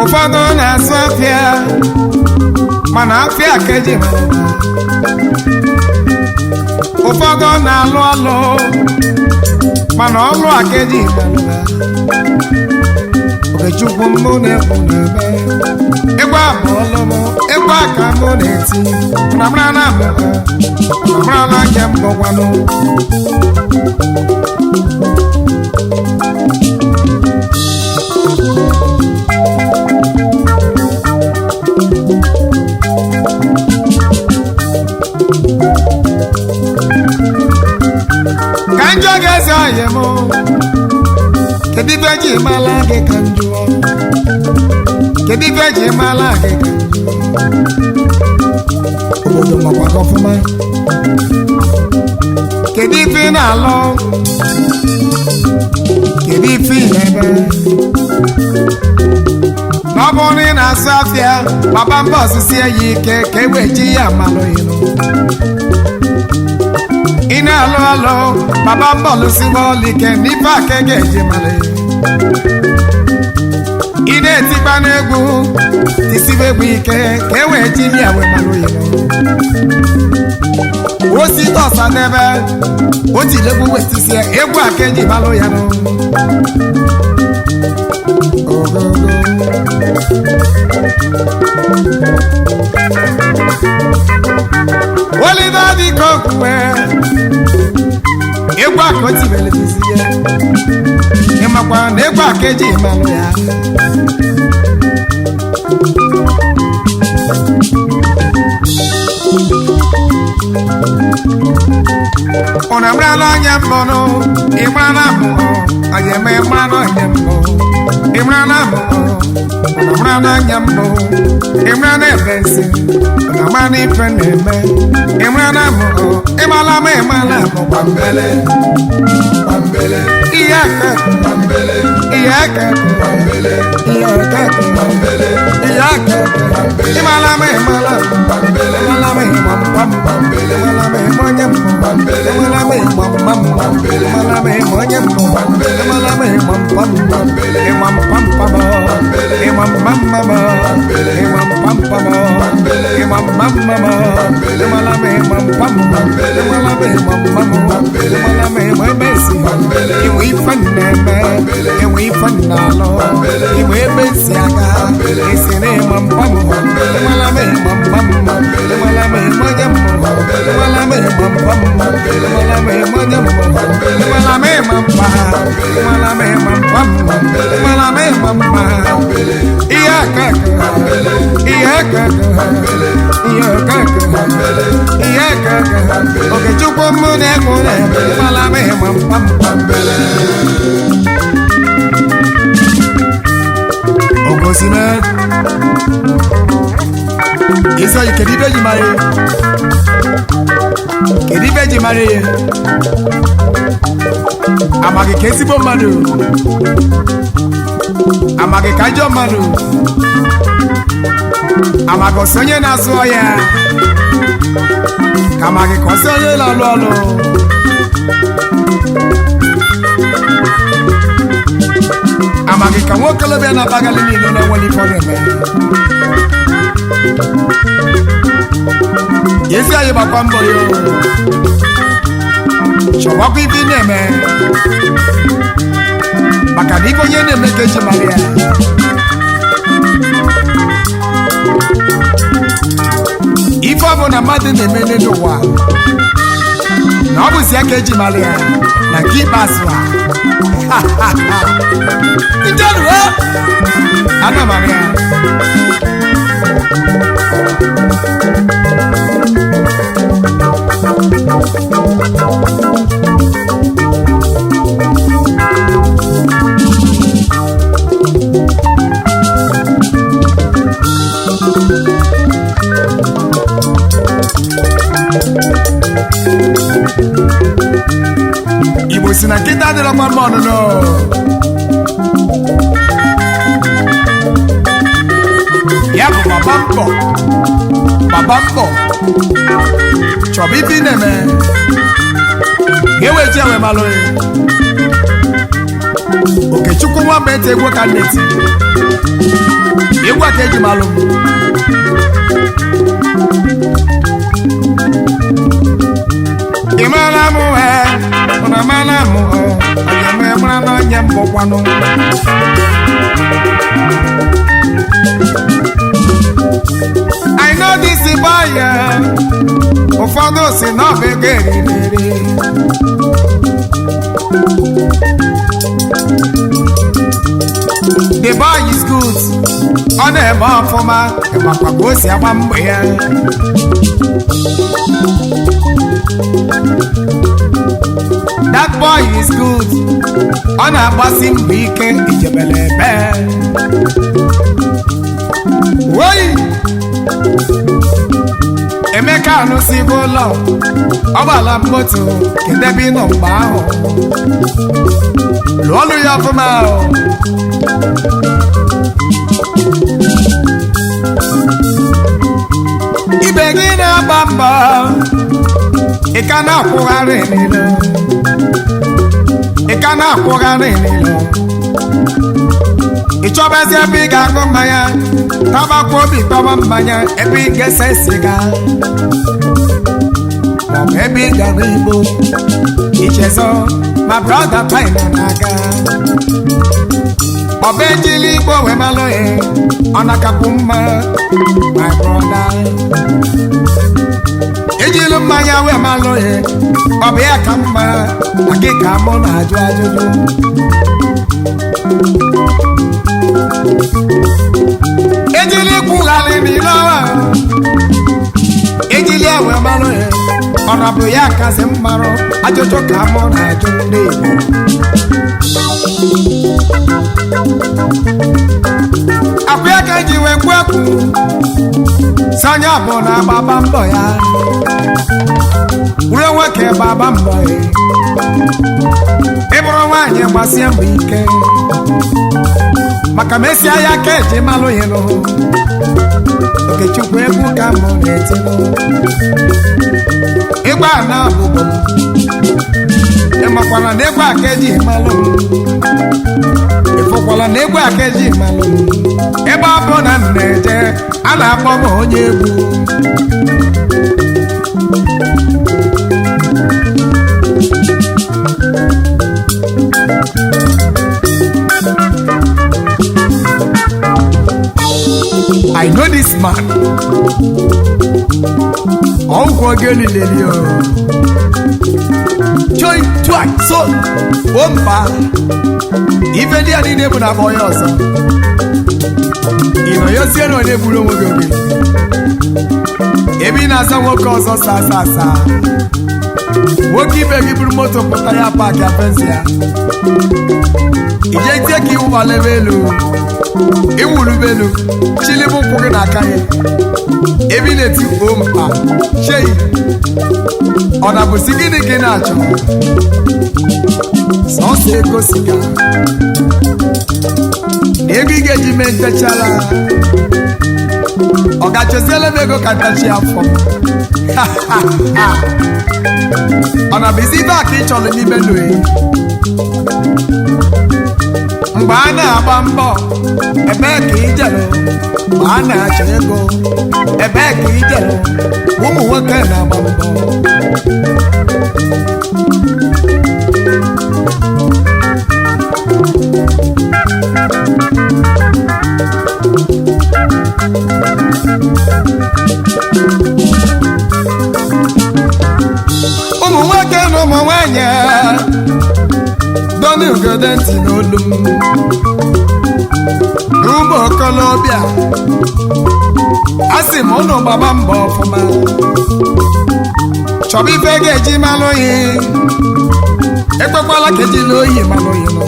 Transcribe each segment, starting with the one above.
Ụfọdụ na-asụ afịa mana afịa keji ụfọdụ na-alụ ọlụ mana ọlụ akeji Okechukwu mbụ na-ekwu n'ebe ịgwa bụ ọlụ m ịgwa akamoneti namrana namrana nyambo wano kanjo geza yemo kedi veji malage kanjo kedi veji malage obodo mapa kofuma kedi finalo kedi finebe noboni na safia baba boss si yi ke weji ya malo yino ina alo baba bolu si woli ke ni pa kege je male ide ti panegu ti si be wi ke we ji ni awe malo yi o si to sa nebe o ti le bu westi si egwu akeji malo ya no Oliver di kokwe egwa ko ti bele tisiye e makwa na egwa keji manu ya ona mrala nyambono imana mo ayeme mano nyambo imana mo ona nyambo imana bensi ona mani peneme imana mo imala mo pambele iyaka pambele imala pambele pambele Isa kedibe jimare amage kesibo madu amage kajo madu amago sonye na zo ya kamage kosonye la lolo amage kanwo kolobe na bagali ni lolo woni fodeme Yesi aye bakwambo yo Chowako ibi neme Makaniko nye neme keji maria Ifo abo na madi neme neno wa Na obu siya keji maria Na kipaswa Ijalu ha Ana maria Ibo sina kita de la palmano no Ya babambo Chobi bineme Gewe jewe maloe Oke chuku wa bete egwa kaneti Egwa keji malo Imala muhe Unamala muhe Ayame mwana nyambo kwano I know si na ọ bụ ego eriri. The boy is good. Ọ na-eme ọfụma ịmakwa ka o si agba mbọ ya. That boy is good. Ọ na-agbasi mbọ ike ijebele ebe. Oyi! Emeka anụsigo ụlọ. Ọ gbala moto kedebe ịnọ mgbe ahụ. Lụọ ọlụ ya ọfụma ahụ. Ibe gị na-agba mbọ ị ka na-akwụgharị n'ilo. Ị ka na-akwụgharị n'ilo. Ị chọbazi ebe ị ga-aṅụ mmanya tabakwa obi tọba mmanya ebe ị ga-ese siga maọbụ ebe ị gara Igbo ichezo ma brọda paịnọ na-aga ọba ejili Igbo wee malụ ya ọ na-akapụ mma my brother ejilu mmanya wee malụ ya ọ bụ ya ka mma na gị ka mụ na-ajụ ajụjụ ejili kwugharị n'ile ọwa ejili ewe malụ ya ọ na bụ ya kasị mmarụ ajụjụ ka mụ na-ajụ ndị Igbo akwa ya ka eji wee kwepụ sanya bụ na agbaba mbọ ya wure nwoke gbaba mbọ ya ịbụrụ nwaanyị gbasie mbọ ike maka mesia ya ka eji malụ ya nụ Okechukwu egwu ka mụ na-etinụ ịgba na abụbọ ịmakwala na egwu aka eji malụ ịfụkwala na egwu aka eji malụ ebe ọ bụ na m na-eje a na-akpọ m onye egwu I know this man. Uncle Geli Lelio. Joy, twice, so, bomba. Even the other neighbor of yours. You know, you're seeing on the blue movie. Even as I walk on Sasa. Woki begi promoto potaya park ya pensia. Ije take you over level. Iwulubelu chilibu kwughị n'aka ya ebe ị na-eti ompa chei ọ na-abụsi gịnị gị na-achọ sọsọ ego siga ego ị ga-eji mee ntechala ọ ga-achọziela m ego ka ntachi afọ ọ na-abụzi ibe a ka ị chọrọ n'ime ndụ mgbe a na-agba mbọ ebe ka ijelu mgbe a na-achọ ego ebe ka ijelu ụmụ nwoke na-agba mbọ ụmụ nwoke na ụmụ nwanyị dọnụ ugode ntị n'olu m n'ụmụ okolobịa asị m ụnụ gbaba mbọ ọfụma chọba ife ga-eji malụ oyi ekwekwala ka ejila oyi malụ oyi nọ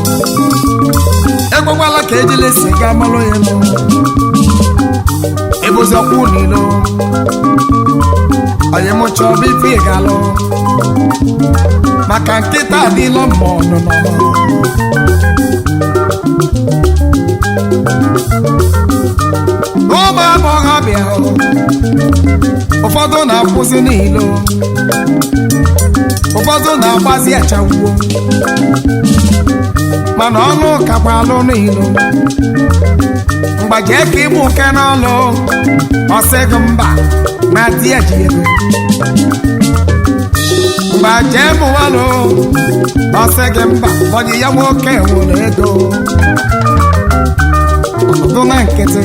ekwekwala ka ejila siga malụ oyi nọ ebozọkwu n'ilo onye m chọba ife ị ga-alụ maka nkịta adịla mma ọnụnọ ụmụ agbọghọbịa ụfọdụ na-akwụsị n'ilo ụfọdụ na-agbazi achawuo mana ọnụ kakwa alụ n'ilo mgbaji eke ịbụ nke n'ọlụ ọsịgị mba na di ya ji ego mgbaji ebụwalụ ọsịgị mba onye ya nwoke nwere ego ọtụtụ na nkịtị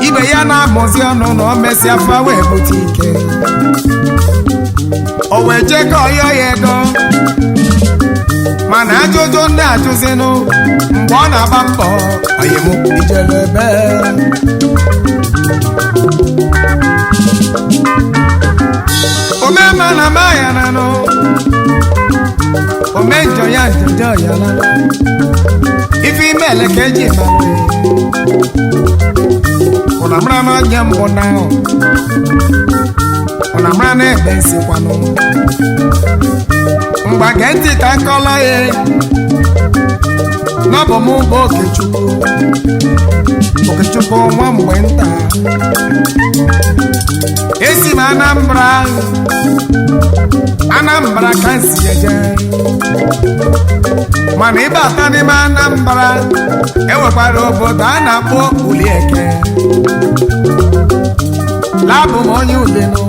ibe ya na-amụzi ọnụ na o mesịa fa wee bute ike o wee jee ka ọyọ ya ego mana ajụjụ ndị ajụzinụ mgbe ọ na-agba mbọ oyim ijele ebe omema na maya nanụ ome njọ ya njọ ya nanụ ife ime eleke eji mara ụnamara na onye mbụ na ụnamara na ebe nsikwanụ mgbe gee ntị ka nkọla ya n'ọbụ m bụ Okechukwu nwa mgbe nta esi m Anambra ka nsi eje mana ịba ata n'ime Anambra enwekwara obodo a na-akpọ Ulieke labụ m onye Udenụ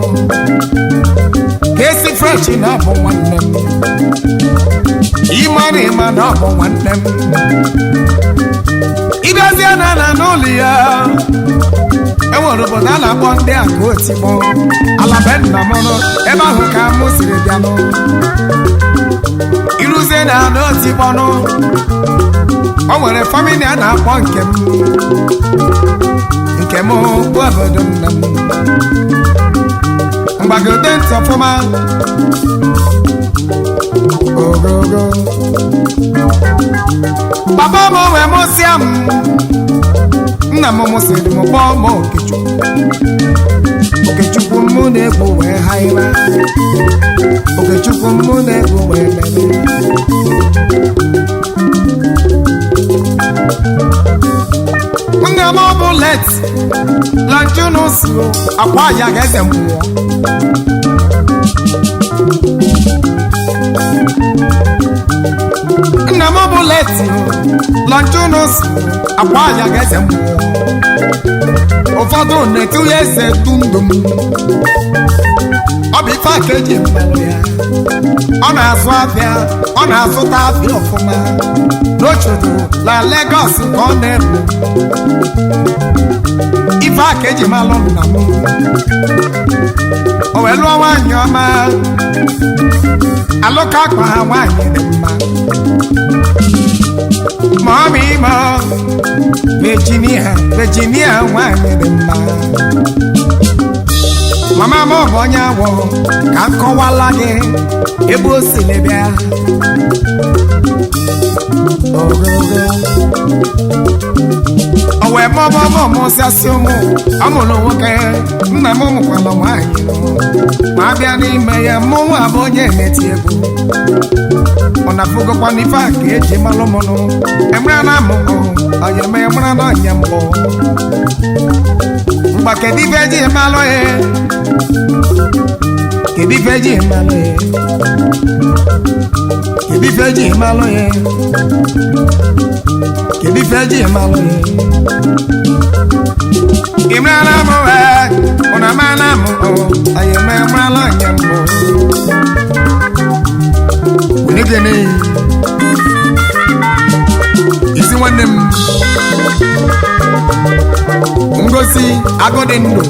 ka esi French na ọ bụ nwanne m ịma na ọ bụ nwanne m ịbịazie na n'ụlọ ya enwere obodo a na-akpọ ndị aka otikpọ alabenamọnụ ebe ahụ ka mụ siri bịanụ iruzie na n'otikpọnụ o nwere famili a na-akpọ nke m bụ obodo nna m mgbagode ntị ọfụma ogogo papa m wee mụsịa m nna m mụsịrị m kpọọ m Okechukwu mụ na-egwu wee haịra Okechukwu mụ na-egwu wee mebe nna m bụ let lanchunus akwa ya ga-eze mmụọ nna m bụ leti lanchunus akwa ya ga-eze mmụọ ụfọdụ na-etinye eze tundum ọ bụ ife aka eji mmanụ ya ọ na-azụ afịa ọ na-azụta afịa ọfụma n'ochodo na Lagos ka ọ na-ebu ife aka eji malụ nna m o wee lụọ nwaanyị ọma alụka akpa ha nwaanyị dị mma ma ọ bụ ime Virginia nwaanyị dị mma mama m bụ onye agwọ ka m kọwala gị ebe o si bịa o wee mụsịasị ụmụ ọmụrụ nwoke nna m mụkwala nwaanyị ma abịa n'ime ya mụnwa bụ onye na-eti egwu ọ na-afụgokwa n'ife a ka eji malụ mụnụ emere na amụmụ onye mee mara na onye mbụ mgba kedu ife eji malụ ya kedu ife eji malụ ya kedu ife eji malụ ya kedu ife eji malụ ya imere na amụ ụna ma na amụ onye mee mara na onye mbụ gịnị isi nwanne m ngosi agụdị ndụ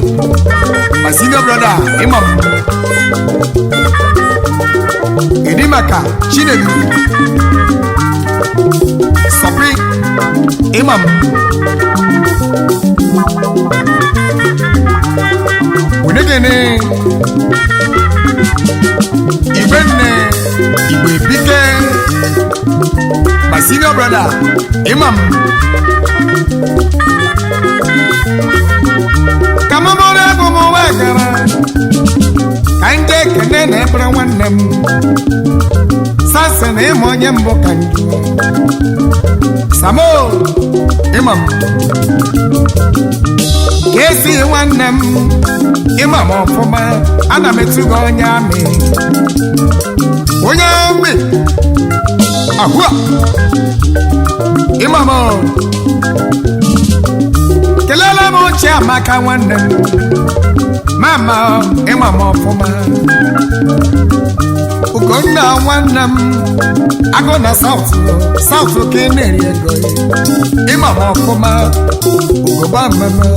ma senior brother Imam ịdị maka Chinedu Sọpri Imam gịnị igwe nne igwe bike my senior brother Imam kamamore bụ m wegara ka ndị ekene na-ebere nwanne m sasị na ịma onye mbụ ka njụ Samo Imam ka esi nwanne m Imam ọfụma ana m etugo onye amị ahụa Imam kelele m Chiamaka nwanne m mama Imam ọfụma Ugonna nwanne m agụ na South ka ị na-eri ego Imam ọfụma ugoba mmemme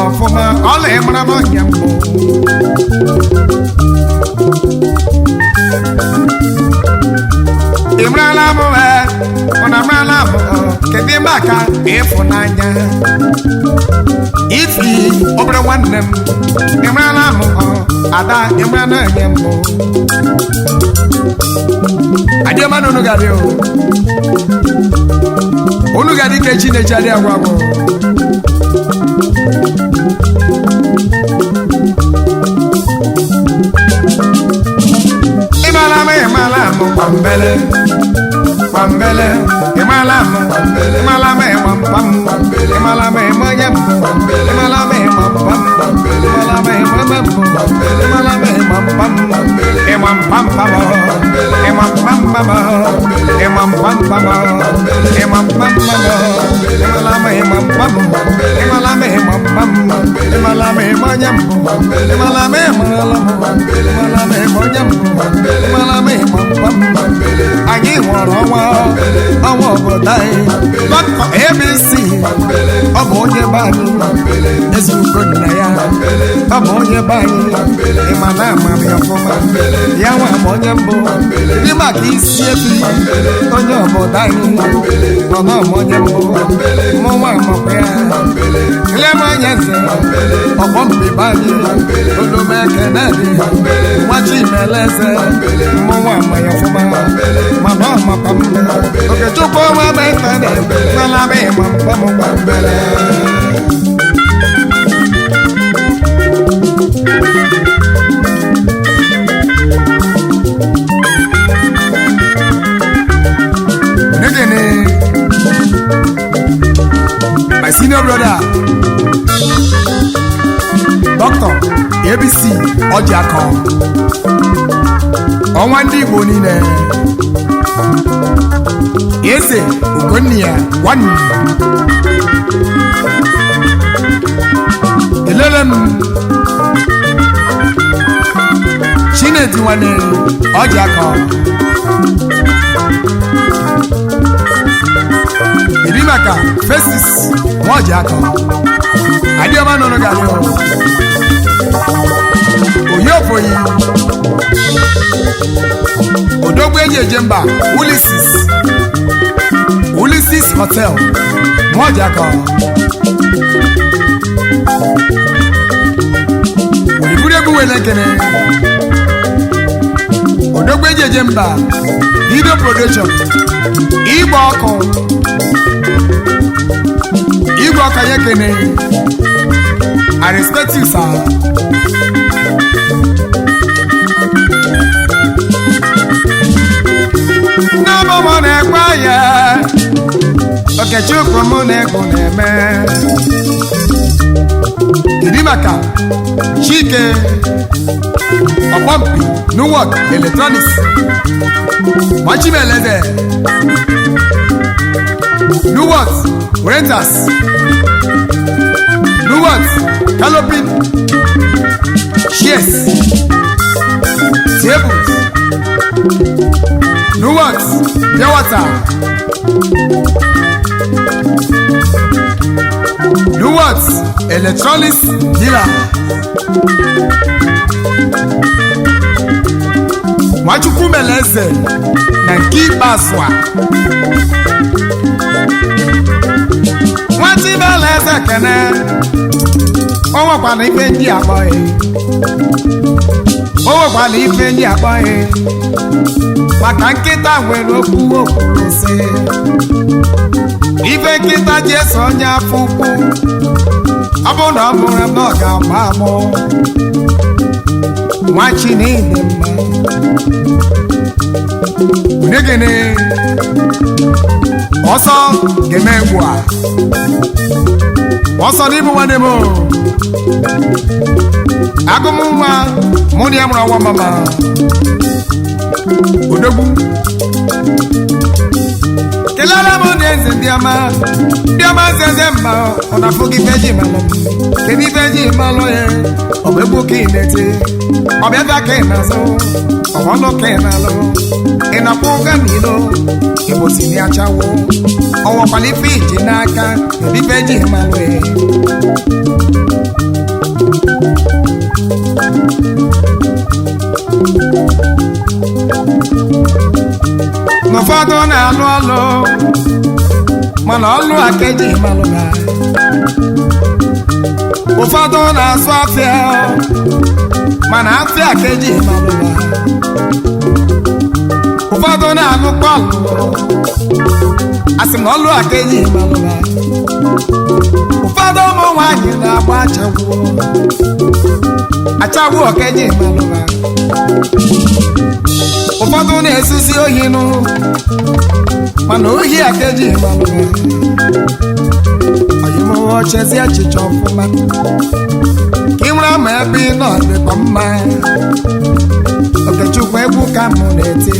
ọfụma ọla ịmara m onye mbụ ịmarala m ụna marala m kedu maka ịfụnanya ifi obere nwanne m ịmarala m ada ịmarala onye mbụ adịọmanụ unu gadị unu gadị ka Chineke adị agwa bụ ịmala m kwambele kwambele ịmala m ịmala m ịmampam ịmala m ịmanye m ịmala m ịmampam ịmala m ịmame m ịmala m ịmampam ịmampam pam ịmampam pam ịmampam pam ịmampam pam ịmala m ịmampam ịmala m ịmampam ịmala m ịmanye m ịmala m ịmala m ịmala m ịmanye m ịmala m ịmampam anyị nwụrụ ọnwa obodo anyị Dr. ABC ọ bụ onye be anyị ezugo nna ya ọ bụ onye be anyị ịma na amara ya ọfụma ya nwa bụ onye mbụ dị maka isi efi onye obodo anyị nọ n'ọmụ onye mbụ mụnwa amakwa ya Clement Eze ọgbọ mbibe anyị olume ekene dị nwa Chimeleze mụnwa ama ya ọfụma mana ọ makwa m Okechukwu nwa m ekene n'ala m ịma mkpọ m gbambele my senior brother Dr. ABC Ojiako ọnwa ndị Igbo niile Eze Ugonia Wani elele m Chinedi Nwane Ojiako Elimaka Festus Ojiako Adioma nono gari Oyofoyi Odogbo Ejemba Ulysses Hotel Ojiako Oliburegu Welekene Odogbo Ejemba Video Production Igbo ọkụ Igwe ọka Yekene I respect you sir N'ọbụ mụ na-ekwe ya Okechukwu mụ na-ekwu na-eme Kedu maka Chike Ọkpọmpi Nuwok Electronics Chimeleze Nuwok Renters Nuwok Calopin Shares Tables Nuwok Dewata Nuwok Electronics Dealer Chimeleze na nke ikpeazụ Chimeleze kene o nwekwara ife ndị akpọghị maka nkịta nwere okwu okwuru sị ife nkịta ji eso onye afọ ukwu ọ bụ na ọ mụrụ m na ọ ga-agba agbọ nwa Chineke mma Negene ọsọ ga-eme egwu a ọsọ n'ịbụ nwanne m agụmnwa mụ na ya mụrụ ọnwa mama Odogwu kelere m na eze ndị ọma eze mma ọ na-afụ gị ife ji malụ kedu ife ji malụ ya ọ bụ egwu ka ị na-ete ọ bụ ebe ka ị na-azụ ọnụ ka ị na-alụ ị na-akpọ ụga n'ilo Igbo si na achawo ọnwakwala ife iji n'aka kedu ife ji malụ ya n'ụfọdụ na-alụ ọlụ mana ọlụ akeji malụga ụfọdụ na-asụ afịa mana afịa akeji malụga ụfọdụ na-alụ kpọlụ asị m ọlụ akeji malụga ụfọdụ ụmụ nwaanyị na-agba achagbu okeji malụga ụfọdụ na-ezuzi ohi nụ mana ohi akeji malụga oyimụwa ochezi echiche ọfụma ka ị nwere ma ebe ị nọ dịkwa mma Okechukwu egwu ka mụ na-eti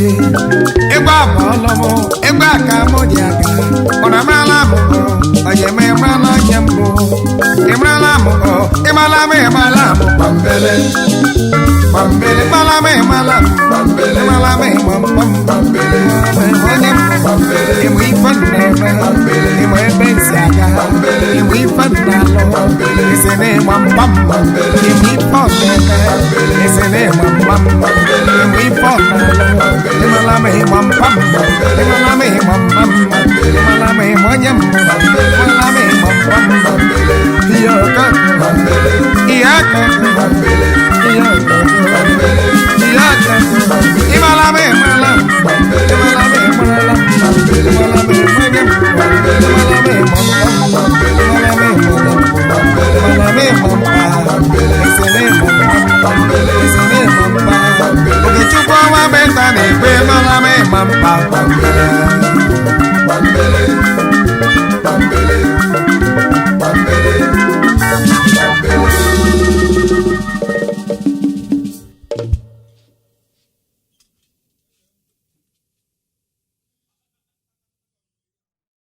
ịgba bụ ọlụmụ ịgba ka mụ dị aga ọ na-amala m onye ma ịmala onye mbụ ịmala m ịmala m ịmala m kpambele kpambele ịmala m ịmala m kpambele ịmala m kpambele onye mbụ ịmụ ife na-eme ịmụ ebe nsi aga ịmụ ife na-alụ isi na-ịgba mgbam ịmụ ife ọkeke isi na-ịgba mgbam ịmụ ife ọkeke ịmala m ịgba mgbam ịmala m ịgba mgbam ịmala m ịgba onye mbụ ịmala m ịgba mgbam ihe ọkeke ihe aka ihe ọkeke ihe aka ịmala m ịmala ịmala m ịmala ịmala m ịmala